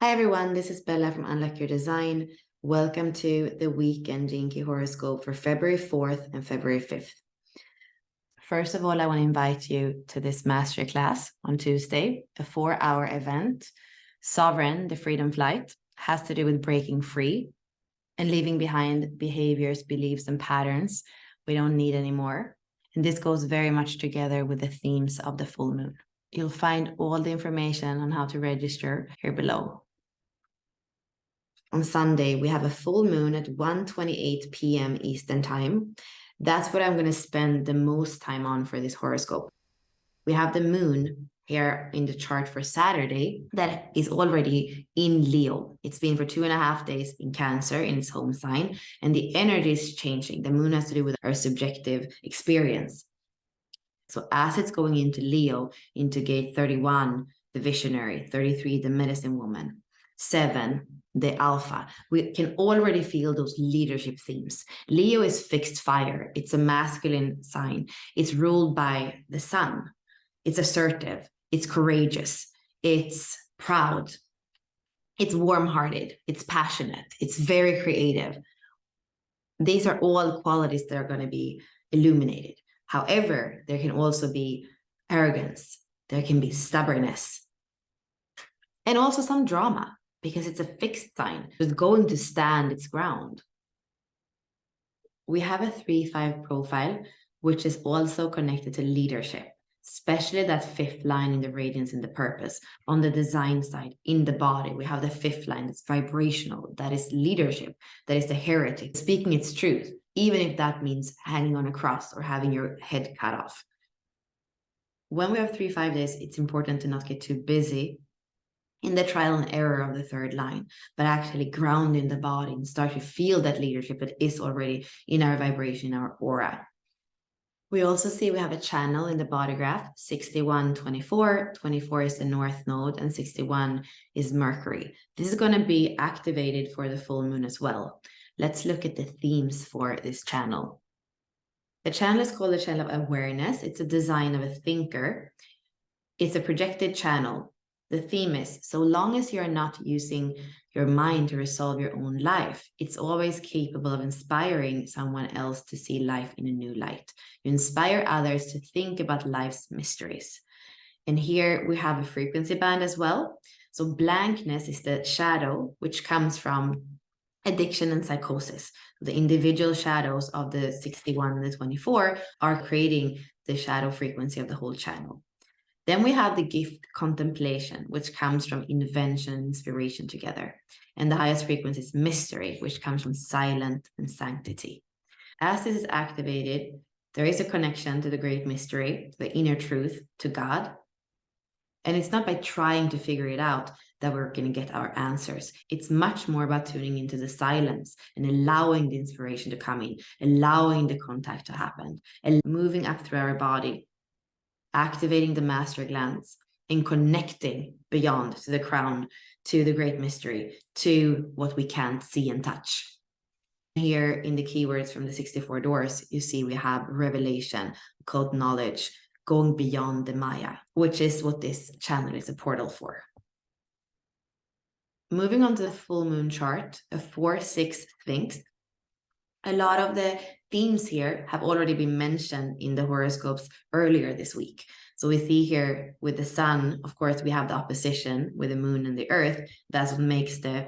Hi everyone, this is Bella from Unlock Your Design. Welcome to the weekend Jinky horoscope for February 4th and February 5th. First of all, I want to invite you to this masterclass on Tuesday, a 4-hour event. Sovereign, the freedom flight, has to do with breaking free and leaving behind behaviors, beliefs, and patterns we don't need anymore. And this goes very much together with the themes of the full moon. You'll find all the information on how to register here below. On Sunday, we have a full moon at 1:28 p.m. Eastern time. That's what I'm going to spend the most time on for this horoscope. We have the moon here in the chart for Saturday that is already in Leo. It's been for 2.5 days in Cancer in its home sign, and the energy is changing. The moon has to do with our subjective experience. So as it's going into Leo, into gate 31, the visionary, 33, the medicine woman, 7, the alpha, we can already feel those leadership themes. Leo is fixed fire. It's a masculine sign. It's ruled by the sun. It's assertive. It's courageous. It's proud. It's warm-hearted. It's passionate. It's very creative. These are all qualities that are going to be illuminated. However, there can also be arrogance. There can be stubbornness. And also some drama, because it's a fixed sign. It's going to stand its ground. We have a 3-5 profile, which is also connected to leadership, especially that 5th line in the radiance and the purpose. On the design side, in the body, we have the 5th line that's vibrational. That is leadership. That is the heritage, speaking its truth, even if that means hanging on a cross or having your head cut off. When we have 3-5 days, it's important to not get too busy in the trial and error of the 3rd line, but actually ground in the body and start to feel that leadership that is already in our vibration, our aura. We also see we have a channel in the body graph, 61-24. 24 is the north node and 61 is Mercury. This is going to be activated for the full moon as well. Let's look at the themes for this channel. The channel is called the channel of awareness. It's a design of a thinker. It's a projected channel. The theme is, so long as you're not using your mind to resolve your own life, it's always capable of inspiring someone else to see life in a new light. You inspire others to think about life's mysteries. And here we have a frequency band as well. So blankness is the shadow, which comes from addiction and psychosis. The individual shadows of the 61 and the 24 are creating the shadow frequency of the whole channel. Then we have the gift contemplation, which comes from invention and inspiration together. And the highest frequency is mystery, which comes from silent and sanctity. As this is activated, there is a connection to the great mystery, the inner truth, to God. And it's not by trying to figure it out that we're going to get our answers. It's much more about tuning into the silence and allowing the inspiration to come in, allowing the contact to happen, and moving up through our body, activating the master glands and connecting beyond to the crown, to the great mystery, to what we can't see and touch. Here in the keywords from the 64 doors, you see we have revelation, occult knowledge, going beyond the Maya, which is what this channel is a portal for. Moving on to the full moon chart, a 4-6 Sphinx. A lot of the themes here have already been mentioned in the horoscopes earlier this week. So we see here with the sun, of course, we have the opposition with the moon and the earth. That's what makes the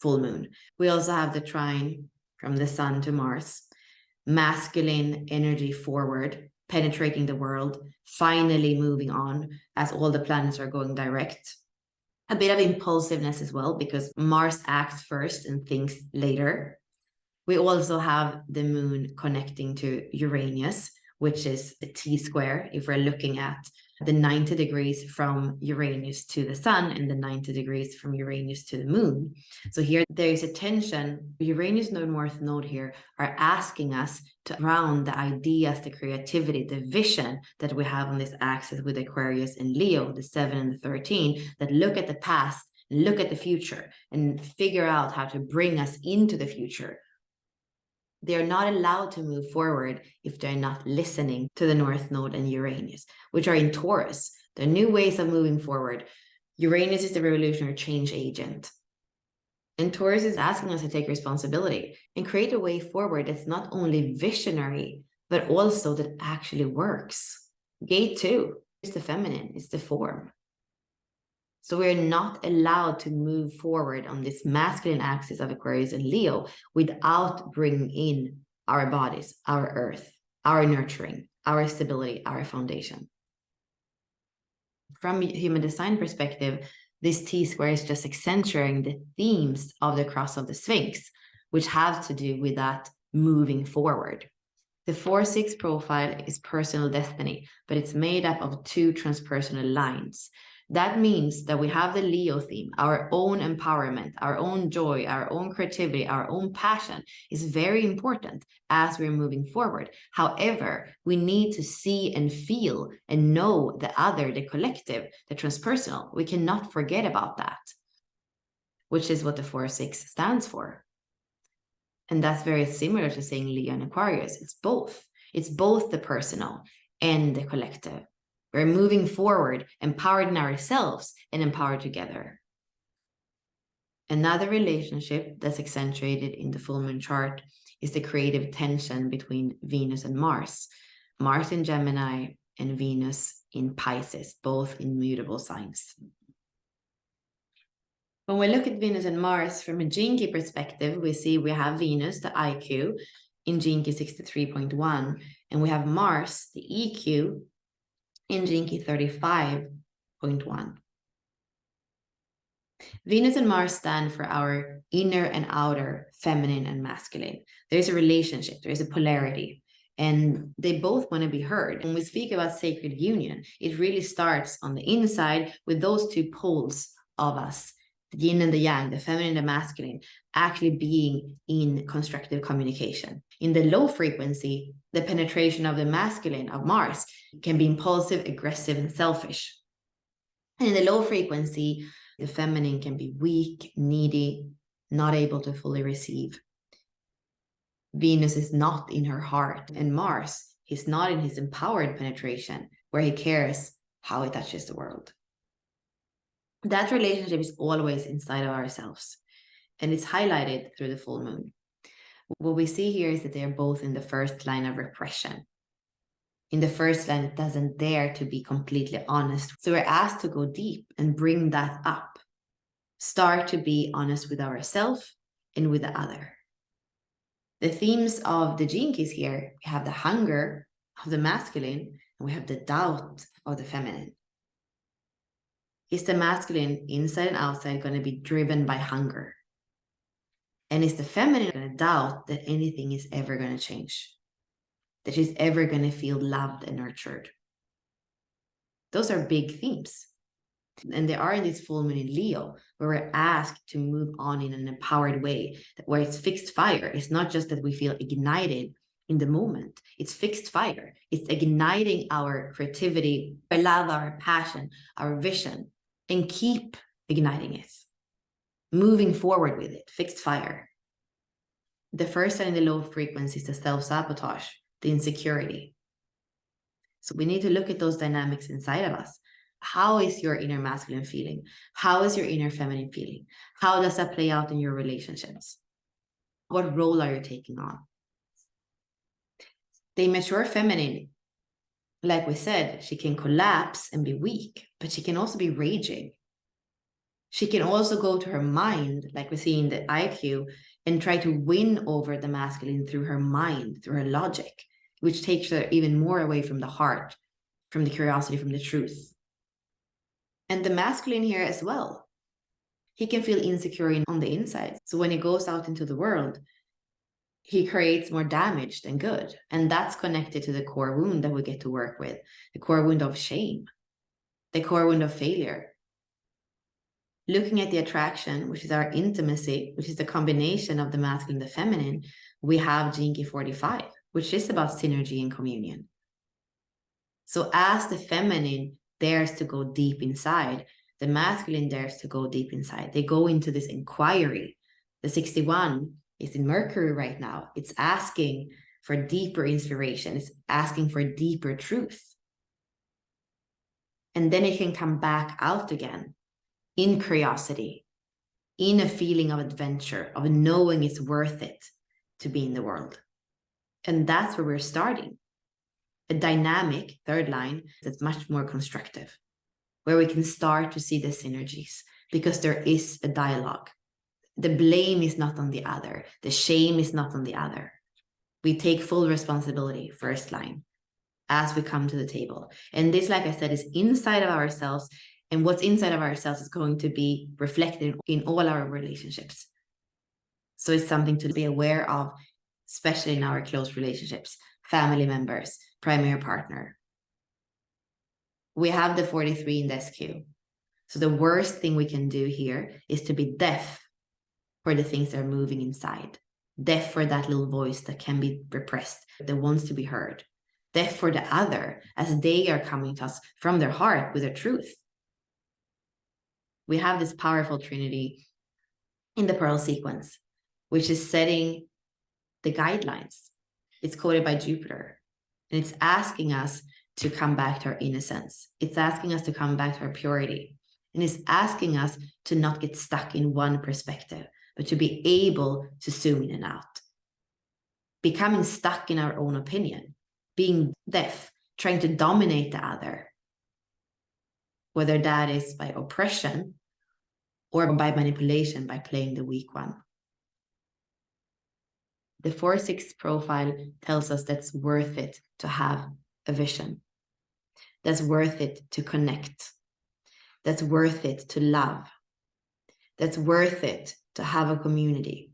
full moon. We also have the trine from the sun to Mars, masculine energy forward, penetrating the world, finally moving on as all the planets are going direct. A bit of impulsiveness as well, because Mars acts first and thinks later. We also have the moon connecting to Uranus, which is a T-square if we're looking at the 90 degrees from Uranus to the sun and the 90 degrees from Uranus to the moon. So here there is a tension. Uranus node, north node here are asking us to ground the ideas, the creativity, the vision that we have on this axis with Aquarius and Leo, the 7 and the 13, that look at the past, look at the future, and figure out how to bring us into the future. They're not allowed to move forward if they're not listening to the North Node and Uranus, which are in Taurus. They're new ways of moving forward. Uranus is the revolutionary change agent. And Taurus is asking us to take responsibility and create a way forward that's not only visionary, but also that actually works. Gate 2 is the feminine, it's the form. So we're not allowed to move forward on this masculine axis of Aquarius and Leo without bringing in our bodies, our earth, our nurturing, our stability, our foundation. From a human design perspective, this T-square is just accentuating the themes of the cross of the Sphinx, which have to do with that moving forward. The 4-6 profile is personal destiny, but it's made up of 2 transpersonal lines. That means that we have the Leo theme, our own empowerment, our own joy, our own creativity, our own passion is very important as we're moving forward. However, we need to see and feel and know the other, the collective, the transpersonal. We cannot forget about that, which is what the 4-6 stands for. And that's very similar to saying Leo and Aquarius. It's both. It's both the personal and the collective. We're moving forward, empowered in ourselves and empowered together. Another relationship that's accentuated in the full moon chart is the creative tension between Venus and Mars. Mars in Gemini and Venus in Pisces, both in mutable signs. When we look at Venus and Mars from a Gene Key perspective, we see we have Venus, the IQ, in Gene Key 63.1, and we have Mars, the EQ, in Gene Key 35.1. Venus and Mars stand for our inner and outer, feminine and masculine. There's a relationship, there's a polarity, and they both want to be heard. When we speak about sacred union, it really starts on the inside with those 2 poles of us, the yin and the yang, the feminine and the masculine, actually being in constructive communication. In the low frequency, the penetration of the masculine of Mars can be impulsive, aggressive, and selfish. And in the low frequency, the feminine can be weak, needy, not able to fully receive. Venus is not in her heart, and Mars, he's not in his empowered penetration, where he cares how he touches the world. That relationship is always inside of ourselves, and it's highlighted through the full moon. What we see here is that they are both in the first line of repression. In the first line, it doesn't dare to be completely honest. So we're asked to go deep and bring that up. Start to be honest with ourselves and with the other. The themes of the Gene Keys here, we have the hunger of the masculine, and we have the doubt of the feminine. Is the masculine inside and outside going to be driven by hunger? And is the feminine going to doubt that anything is ever going to change? That she's ever going to feel loved and nurtured? Those are big themes. And they are in this full moon in Leo, where we're asked to move on in an empowered way, where it's fixed fire. It's not just that we feel ignited in the moment. It's fixed fire. It's igniting our creativity, our love, our passion, our vision, and keep igniting it. Moving forward with it, fixed fire. The first sign in the low frequency is the self-sabotage, the insecurity. So we need to look at those dynamics inside of us. How is your inner masculine feeling? How is your inner feminine feeling? How does that play out in your relationships? What role are you taking on? The immature feminine, like we said, she can collapse and be weak, but she can also be raging. She can also go to her mind, like we see in the IQ, and try to win over the masculine through her mind, through her logic, which takes her even more away from the heart, from the curiosity, from the truth. And the masculine here as well. He can feel insecure on the inside. So when he goes out into the world, he creates more damage than good. And that's connected to the core wound that we get to work with, the core wound of shame, the core wound of failure. Looking at the attraction, which is our intimacy, which is the combination of the masculine and the feminine, we have Gene Key 45, which is about synergy and communion. So as the feminine dares to go deep inside, the masculine dares to go deep inside. They go into this inquiry. The 61 is in Mercury right now. It's asking for deeper inspiration. It's asking for deeper truth. And then it can come back out again. in curiosity, in a feeling of adventure, of knowing it's worth it to be in the world. And that's where we're starting. A dynamic third line that's much more constructive, where we can start to see the synergies because there is a dialogue. The blame is not on the other. The shame is not on the other. We take full responsibility, first line, as we come to the table. And this, like I said, is inside of ourselves. And what's inside of ourselves is going to be reflected in all our relationships. So it's something to be aware of, especially in our close relationships, family members, primary partner. We have the 43 in the SQ. So the worst thing we can do here is to be deaf for the things that are moving inside. Deaf for that little voice that can be repressed, that wants to be heard. Deaf for the other, as they are coming to us from their heart with their truth. We have this powerful trinity in the pearl sequence, which is setting the guidelines. It's coded by Jupiter. And it's asking us to come back to our innocence. It's asking us to come back to our purity. And it's asking us to not get stuck in one perspective, but to be able to zoom in and out. Becoming stuck in our own opinion, being deaf, trying to dominate the other, whether that is by oppression or by manipulation, by playing the weak one. The 4-6 profile tells us that's worth it to have a vision. That's worth it to connect. That's worth it to love. That's worth it to have a community.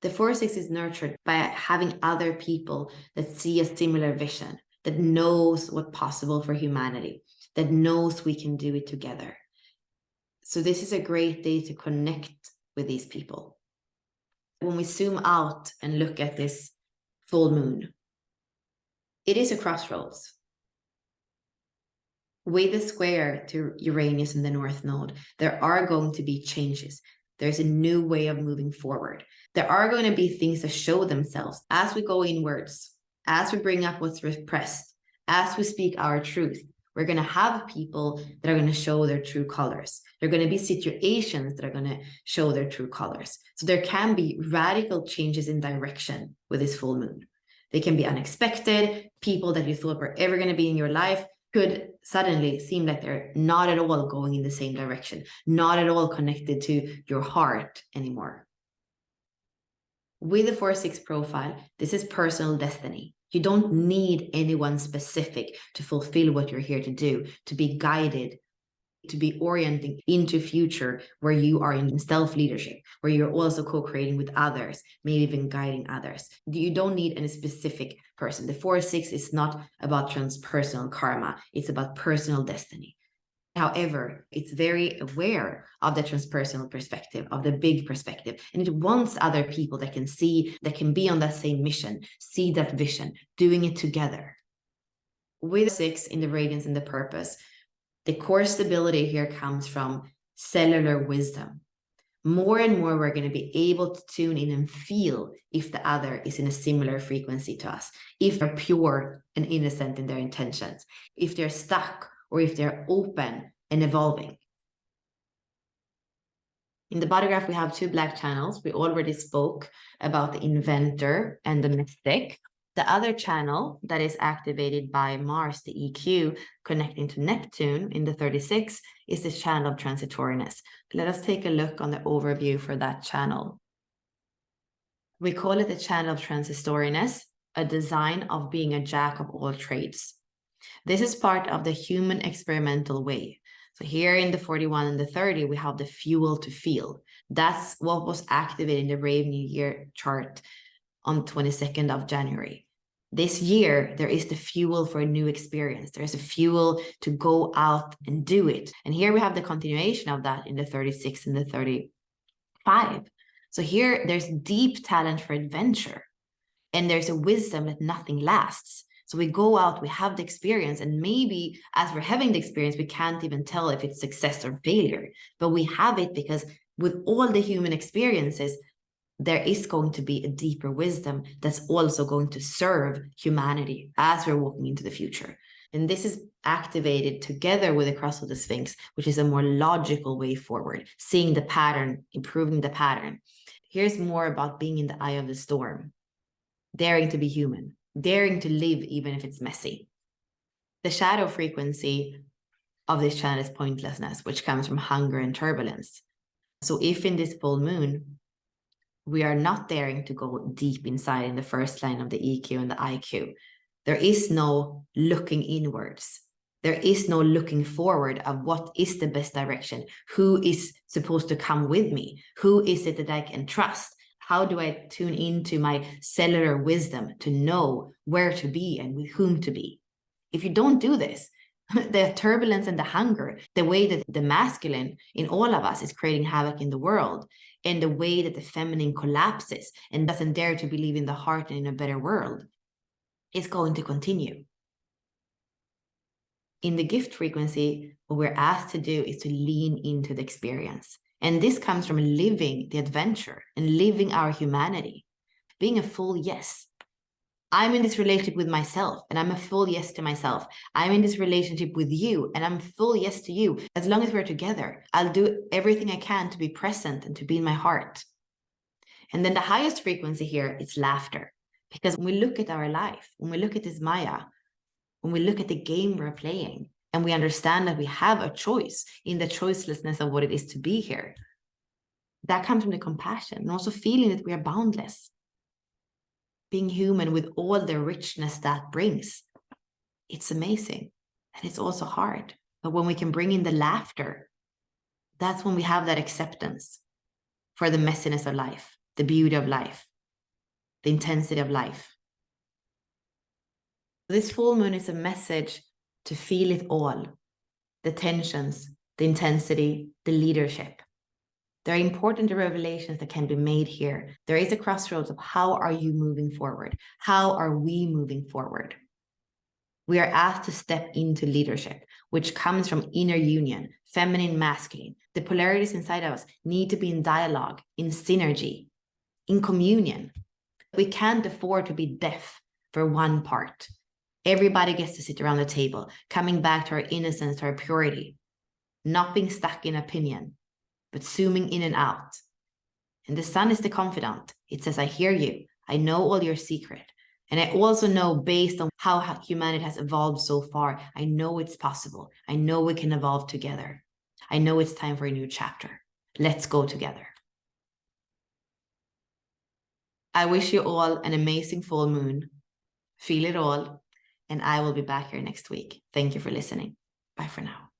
The 4-6 is nurtured by having other people that see a similar vision, that knows what's possible for humanity, that knows we can do it together. So this is a great day to connect with these people. When we zoom out and look at this full moon, it is a crossroads. With the square to Uranus in the North Node, there are going to be changes. There's a new way of moving forward. There are going to be things that show themselves as we go inwards, as we bring up what's repressed, as we speak our truth. We're going to have people that are going to show their true colors. There are going to be situations that are going to show their true colors. So there can be radical changes in direction with this full moon. They can be unexpected. People that you thought were ever going to be in your life could suddenly seem like they're not at all going in the same direction, not at all connected to your heart anymore. With the 4-6 profile, this is personal destiny. You don't need anyone specific to fulfill what you're here to do, to be guided, to be orienting into future where you are in self-leadership, where you're also co-creating with others, maybe even guiding others. You don't need any specific person. The 4-6 is not about transpersonal karma. It's about personal destiny. However, it's very aware of the transpersonal perspective, of the big perspective, and it wants other people that can see, that can be on that same mission, see that vision, doing it together. With 6 in the radiance and the purpose, the core stability here comes from cellular wisdom. More and more, we're going to be able to tune in and feel if the other is in a similar frequency to us, if they're pure and innocent in their intentions, if they're stuck, or if they're open and evolving. In the body graph, we have 2 black channels. We already spoke about the inventor and the mystic. The other channel that is activated by Mars, the EQ, connecting to Neptune in the 36, is this channel of transitoriness. Let us take a look on the overview for that channel. We call it the channel of transitoriness, a design of being a jack of all trades. This is part of the human experimental way. So here in the 41 and the 30, we have the fuel to feel. That's what was activated in the Brave New Year chart on 22nd of January. This year, there is the fuel for a new experience. There's a fuel to go out and do it. And here we have the continuation of that in the 36 and the 35. So here, there's deep talent for adventure. And there's a wisdom that nothing lasts. So we go out, we have the experience, and maybe as we're having the experience, we can't even tell if it's success or failure. But we have it because with all the human experiences, there is going to be a deeper wisdom that's also going to serve humanity as we're walking into the future. And this is activated together with the cross of the Sphinx, which is a more logical way forward, seeing the pattern, improving the pattern. Here's more about being in the eye of the storm, daring to be human, daring to live even if it's messy. The shadow frequency of this channel is pointlessness, which comes from hunger and turbulence. So if in this full moon, we are not daring to go deep inside in the first line of the EQ and the IQ, there is no looking inwards. There is no looking forward of what is the best direction. Who is supposed to come with me? Who is it that I can trust? How do I tune into my cellular wisdom to know where to be and with whom to be? If you don't do this, the turbulence and the hunger, the way that the masculine in all of us is creating havoc in the world, and the way that the feminine collapses and doesn't dare to believe in the heart and in a better world, is going to continue. In the gift frequency, what we're asked to do is to lean into the experience. And this comes from living the adventure and living our humanity, being a full yes. I'm in this relationship with myself, and I'm a full yes to myself. I'm in this relationship with you, and I'm full yes to you. As long as we're together, I'll do everything I can to be present and to be in my heart. And then the highest frequency here is laughter. Because when we look at our life, when we look at this Maya, when we look at the game we're playing, and we understand that we have a choice in the choicelessness of what it is to be here, that comes from the compassion and also feeling that we are boundless. Being human with all the richness that brings. It's amazing. And it's also hard. But when we can bring in the laughter, that's when we have that acceptance for the messiness of life, the beauty of life, the intensity of life. This full moon is a message to feel it all, the tensions, the intensity, the leadership. There are important revelations that can be made here. There is a crossroads of how are you moving forward? How are we moving forward? We are asked to step into leadership, which comes from inner union, feminine, masculine. The polarities inside of us need to be in dialogue, in synergy, in communion. We can't afford to be deaf for one part. Everybody gets to sit around the table, coming back to our innocence, to our purity, not being stuck in opinion, but zooming in and out. And the sun is the confidant. It says, I hear you. I know all your secret. And I also know, based on how humanity has evolved so far, I know it's possible. I know we can evolve together. I know it's time for a new chapter. Let's go together. I wish you all an amazing full moon. Feel it all. And I will be back here next week. Thank you for listening. Bye for now.